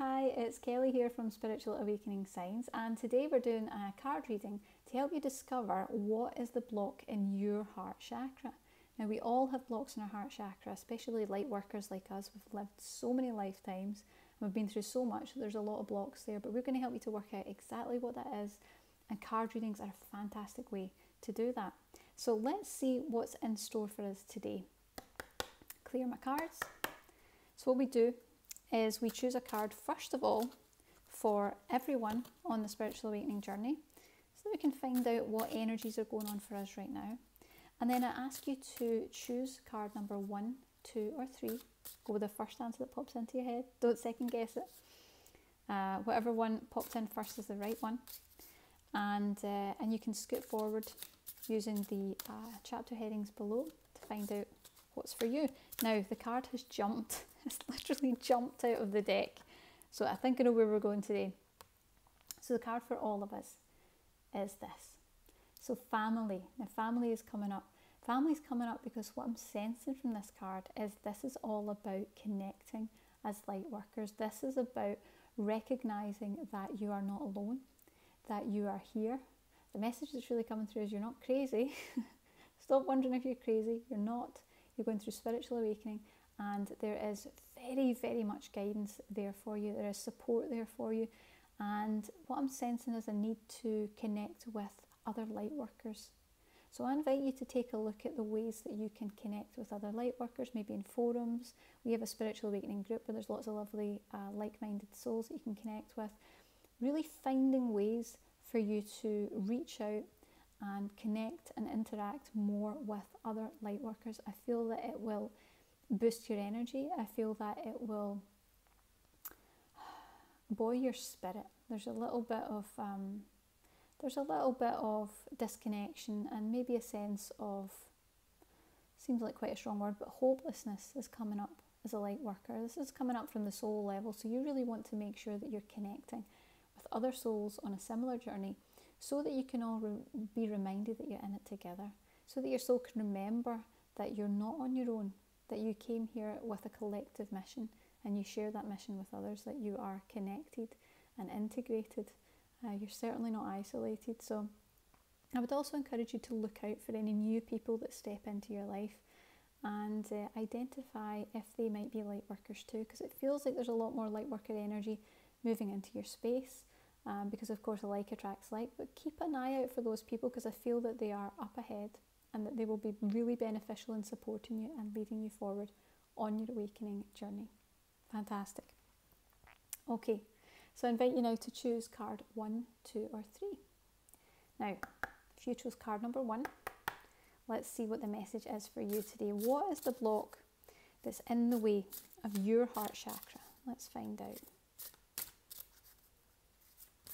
Hi, it's Kelly here from Spiritual Awakening Signs, and today we're doing a card reading to help you discover what is the block in your heart chakra. Now, we all have blocks in our heart chakra, especially light workers like us. We've lived so many lifetimes and we've been through so much, there's a lot of blocks there, but we're going to help you to work out exactly what that is, and card readings are a fantastic way to do that. So let's see what's in store for us today. Clear my cards. So what we do is we choose a card first of all for everyone on the spiritual awakening journey, so that we can find out what energies are going on for us right now. And then I ask you to choose card number 1, 2 or 3. Go with the first answer that pops into your head. Don't second guess it. Whatever one popped in first is the right one. And you can scoot forward using the chapter headings below to find out what's for you. Now, the card has jumped. It's literally jumped out of the deck. So I think I know where we're going today. So the card for all of us is this. So family. Now, family is coming up. Family is coming up because what I'm sensing from this card is this is all about connecting as light workers. This is about recognizing that you are not alone, that you are here. The message that's really coming through is you're not crazy. Stop wondering if you're crazy. You're not. You're going through spiritual awakening, and there is very, very much guidance there for you. There is support there for you. And what I'm sensing is a need to connect with other light workers. So I invite you to take a look at the ways that you can connect with other light workers, maybe in forums. We have a spiritual awakening group where there's lots of lovely like-minded souls that you can connect with. Really finding ways for you to reach out and connect and interact more with other light workers. I feel that it will boost your energy. I feel that it will buoy your spirit. There's a little bit of disconnection and maybe a sense of, seems like quite a strong word, but hopelessness is coming up as a light worker. This is coming up from the soul level, so you really want to make sure that you're connecting with other souls on a similar journey, so that you can all be reminded that you're in it together, so that your soul can remember that you're not on your own, that you came here with a collective mission and you share that mission with others, that you are connected and integrated. You're certainly not isolated. So I would also encourage you to look out for any new people that step into your life and identify if they might be light workers too, because it feels like there's a lot more light worker energy moving into your space. Because of course like attracts like, but keep an eye out for those people, because I feel that they are up ahead and that they will be really beneficial in supporting you and leading you forward on your awakening journey. Fantastic. Okay, so I invite you now to choose card 1, 2 or 3. Now, if you chose card number 1, let's see what the message is for you today. What is the block that's in the way of your heart chakra? Let's find out.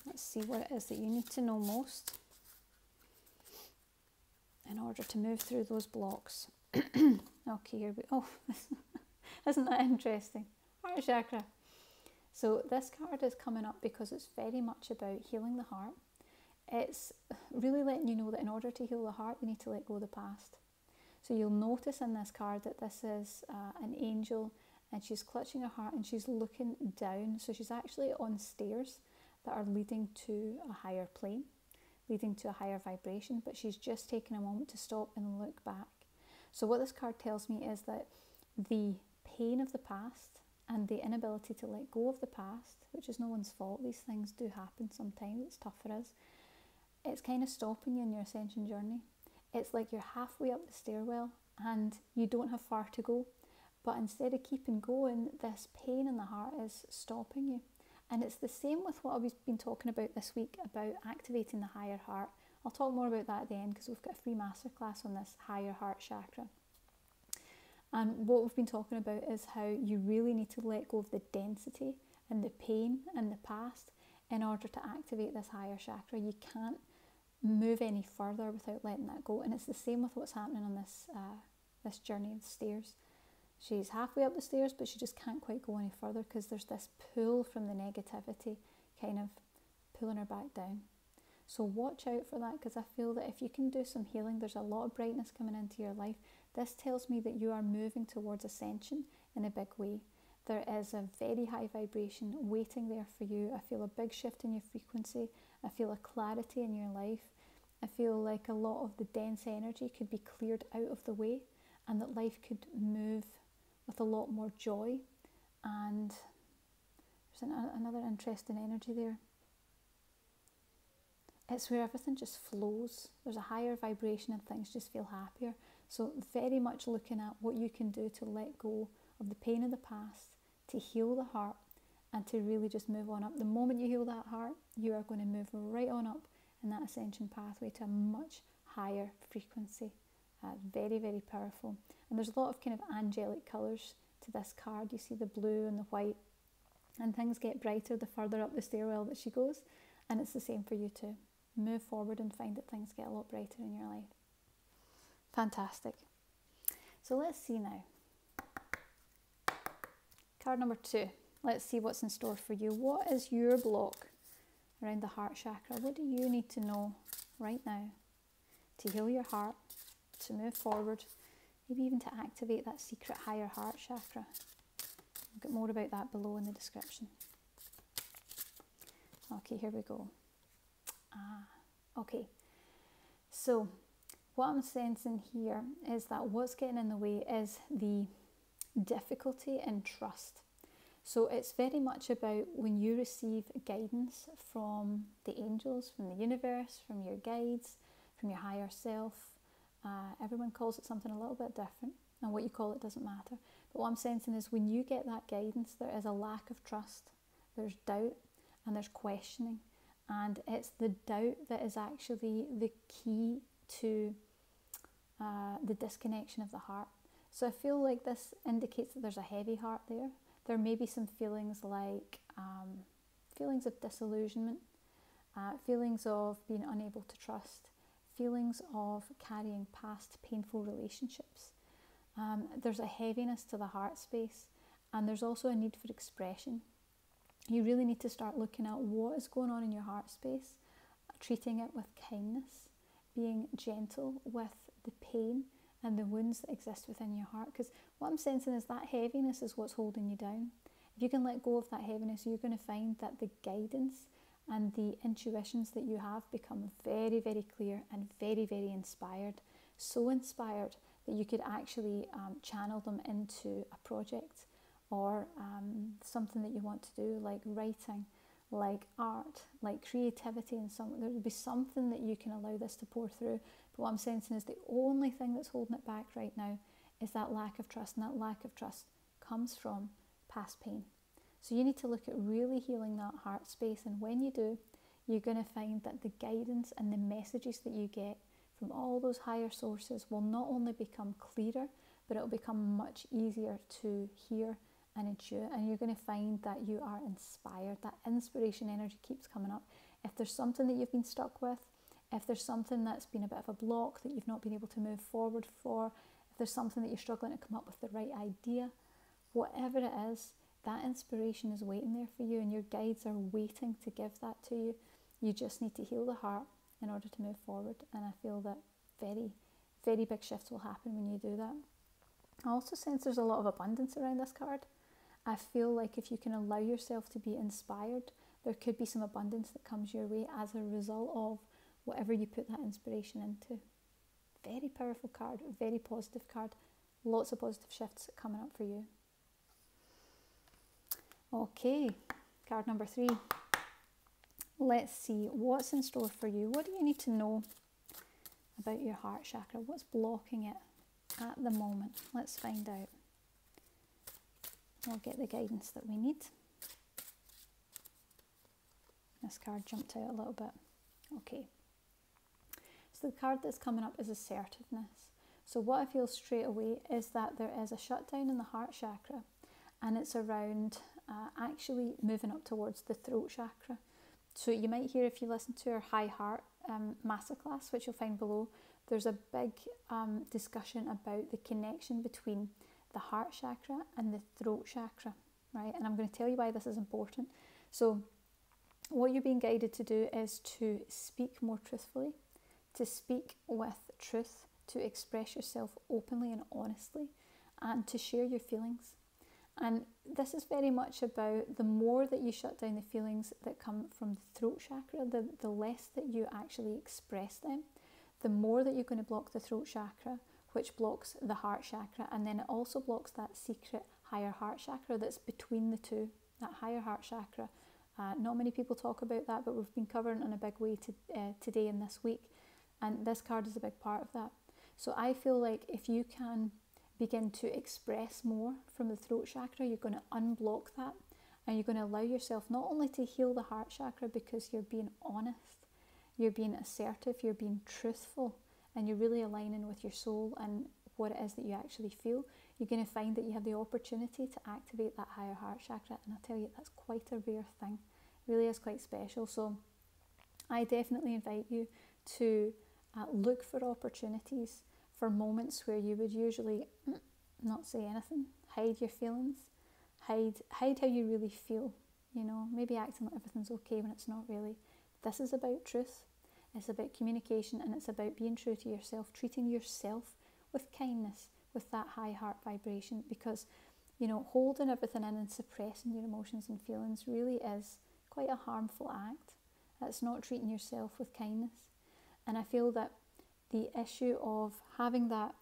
Let's see what it is that you need to know most in order to move through those blocks. Okay, here we go. Oh, isn't that interesting? Heart chakra. So this card is coming up because it's very much about healing the heart. It's really letting you know that in order to heal the heart, you need to let go of the past. So you'll notice in this card that this is an angel, and she's clutching her heart and she's looking down. So she's actually on stairs that are leading to a higher plane, leading to a higher vibration, but she's just taken a moment to stop and look back. So what this card tells me is that the pain of the past and the inability to let go of the past, which is no one's fault, these things do happen sometimes, it's tough for us, it's kind of stopping you in your ascension journey. It's like you're halfway up the stairwell and you don't have far to go, but instead of keeping going, this pain in the heart is stopping you. And it's the same with what I've been talking about this week about activating the higher heart. I'll talk more about that at the end because we've got a free masterclass on this higher heart chakra. And what we've been talking about is how you really need to let go of the density and the pain and the past in order to activate this higher chakra. You can't move any further without letting that go. And it's the same with what's happening on this journey of stairs. She's halfway up the stairs, but she just can't quite go any further because there's this pull from the negativity kind of pulling her back down. So watch out for that, because I feel that if you can do some healing, there's a lot of brightness coming into your life. This tells me that you are moving towards ascension in a big way, there is a very high vibration waiting there for you. I feel a big shift in your frequency. I feel a clarity in your life. I feel like a lot of the dense energy could be cleared out of the way, and that life could move with a lot more joy. And there's another interesting energy there. It's where everything just flows. There's a higher vibration and things just feel happier. So very much looking at what you can do to let go of the pain of the past, to heal the heart, and to really just move on up. The moment you heal that heart, you are going to move right on up in that ascension pathway to a much higher frequency. Very, very powerful. And there's a lot of kind of angelic colours to this card. You see the blue and the white, and things get brighter the further up the stairwell that she goes. And it's the same for you too. Move forward and find that things get a lot brighter in your life. Fantastic. So let's see now. Card number 2. Let's see what's in store for you. What is your block around the heart chakra? What do you need to know right now to heal your heart, to move forward, maybe even to activate that secret higher heart chakra? I've got more about that below in the description. Okay, here we go. Okay, so what I'm sensing here is that what's getting in the way is the difficulty in trust. So it's very much about when you receive guidance from the angels, from the universe, from your guides, from your higher self. Everyone calls it something a little bit different, and what you call it doesn't matter. But what I'm sensing is when you get that guidance, there is a lack of trust, there's doubt, and there's questioning. And it's the doubt that is actually the key to the disconnection of the heart. So I feel like this indicates that there's a heavy heart there. There may be some feelings like feelings of disillusionment, feelings of being unable to trust, feelings of carrying past painful relationships. There's a heaviness to the heart space, and there's also a need for expression. You really need to start looking at what is going on in your heart space, treating it with kindness, being gentle with the pain and the wounds that exist within your heart. Because what I'm sensing is that heaviness is what's holding you down. If you can let go of that heaviness, you're going to find that the guidance and the intuitions that you have become very, very clear and very, very inspired. So inspired that you could actually channel them into a project or something that you want to do, like writing, like art, like creativity, and there will be something that you can allow this to pour through. But what I'm sensing is the only thing that's holding it back right now is that lack of trust, and that lack of trust comes from past pain. So you need to look at really healing that heart space, and when you do, you're going to find that the guidance and the messages that you get from all those higher sources will not only become clearer, but it will become much easier to hear and intuit, and you're going to find that you are inspired. That inspiration energy keeps coming up. If there's something that you've been stuck with, if there's something that's been a bit of a block that you've not been able to move forward for, if there's something that you're struggling to come up with the right idea, whatever it is, that inspiration is waiting there for you, and your guides are waiting to give that to you. You just need to heal the heart in order to move forward, and I feel that very, very big shifts will happen when you do that. I also sense there's a lot of abundance around this card. I feel like if you can allow yourself to be inspired, there could be some abundance that comes your way as a result of whatever you put that inspiration into. Very powerful card, very positive card. Lots of positive shifts coming up for you. Okay, card number 3. Let's see what's in store for you. What do you need to know about your heart chakra? What's blocking it at the moment? Let's find out. We'll get the guidance that we need. This card jumped out a little bit. Okay. So the card that's coming up is assertiveness. So what I feel straight away is that there is a shutdown in the heart chakra, and it's around actually moving up towards the throat chakra. So you might hear, if you listen to our High Heart masterclass, which you'll find below, there's a big discussion about the connection between the heart chakra and the throat chakra, right? And I'm going to tell you why this is important. So what you're being guided to do is to speak more truthfully, to speak with truth, to express yourself openly and honestly, and to share your feelings. And this is very much about the more that you shut down the feelings that come from the throat chakra, the less that you actually express them, the more that you're going to block the throat chakra, which blocks the heart chakra, and then it also blocks that secret higher heart chakra that's between the two, that higher heart chakra. Not many people talk about that, but we've been covering it in a big way today and this week, and this card is a big part of that. So I feel like if you can begin to express more from the throat chakra, you're going to unblock that, and you're going to allow yourself not only to heal the heart chakra because you're being honest, you're being assertive, you're being truthful, and you're really aligning with your soul and what it is that you actually feel. You're going to find that you have the opportunity to activate that higher heart chakra, and I tell you, that's quite a rare thing. It really is quite special. So I definitely invite you to look for opportunities, for moments where you would usually not say anything, hide your feelings, hide how you really feel, you know, maybe acting like everything's okay when it's not really. This is about truth, it's about communication, and it's about being true to yourself, treating yourself with kindness, with that high heart vibration, because, you know, holding everything in and suppressing your emotions and feelings really is quite a harmful act. It's not treating yourself with kindness. And I feel that the issue of having that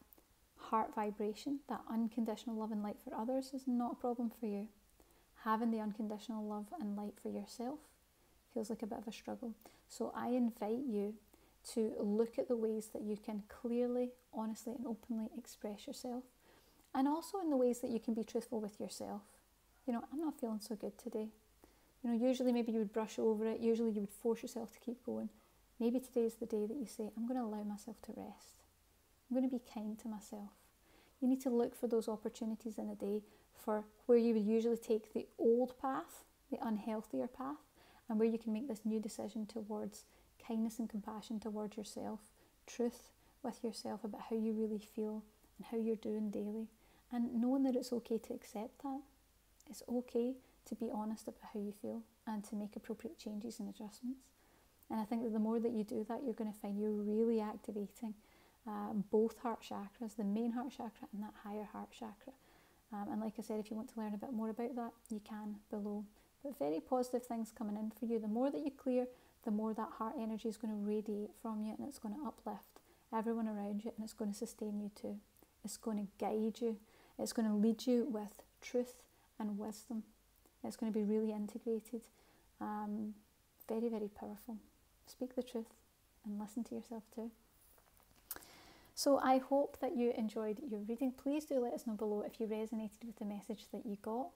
heart vibration, that unconditional love and light for others, is not a problem for you. Having the unconditional love and light for yourself feels like a bit of a struggle. So I invite you to look at the ways that you can clearly, honestly and openly express yourself, and also in the ways that you can be truthful with yourself. You know, I'm not feeling so good today. You know, usually maybe you would brush over it, usually you would force yourself to keep going. Maybe today's the day that you say, I'm going to allow myself to rest. I'm going to be kind to myself. You need to look for those opportunities in a day for where you would usually take the old path, the unhealthier path, and where you can make this new decision towards kindness and compassion towards yourself, truth with yourself about how you really feel and how you're doing daily, and knowing that it's okay to accept that. It's okay to be honest about how you feel and to make appropriate changes and adjustments. And I think that the more that you do that, you're going to find you're really activating both heart chakras, the main heart chakra and that higher heart chakra. And like I said, if you want to learn a bit more about that, you can below. But very positive things coming in for you. The more that you clear, the more that heart energy is going to radiate from you, and it's going to uplift everyone around you, and it's going to sustain you too. It's going to guide you. It's going to lead you with truth and wisdom. It's going to be really integrated. Very, very powerful. Speak the truth and listen to yourself too. So I hope that you enjoyed your reading. Please do let us know below if you resonated with the message that you got.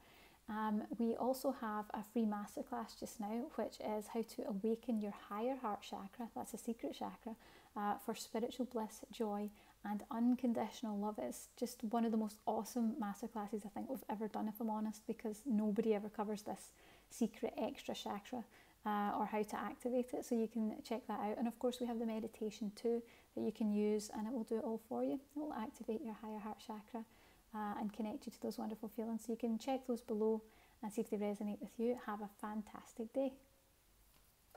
We also have a free masterclass just now, which is how to awaken your higher heart chakra, that's a secret chakra, for spiritual bliss, joy and unconditional love. It's just one of the most awesome masterclasses I think we've ever done, if I'm honest, because nobody ever covers this secret extra chakra or how to activate it, so you can check that out. And of course we have the meditation too that you can use, and it will do it all for you. It will activate your higher heart chakra and connect you to those wonderful feelings. So you can check those below and see if they resonate with you. Have a fantastic day.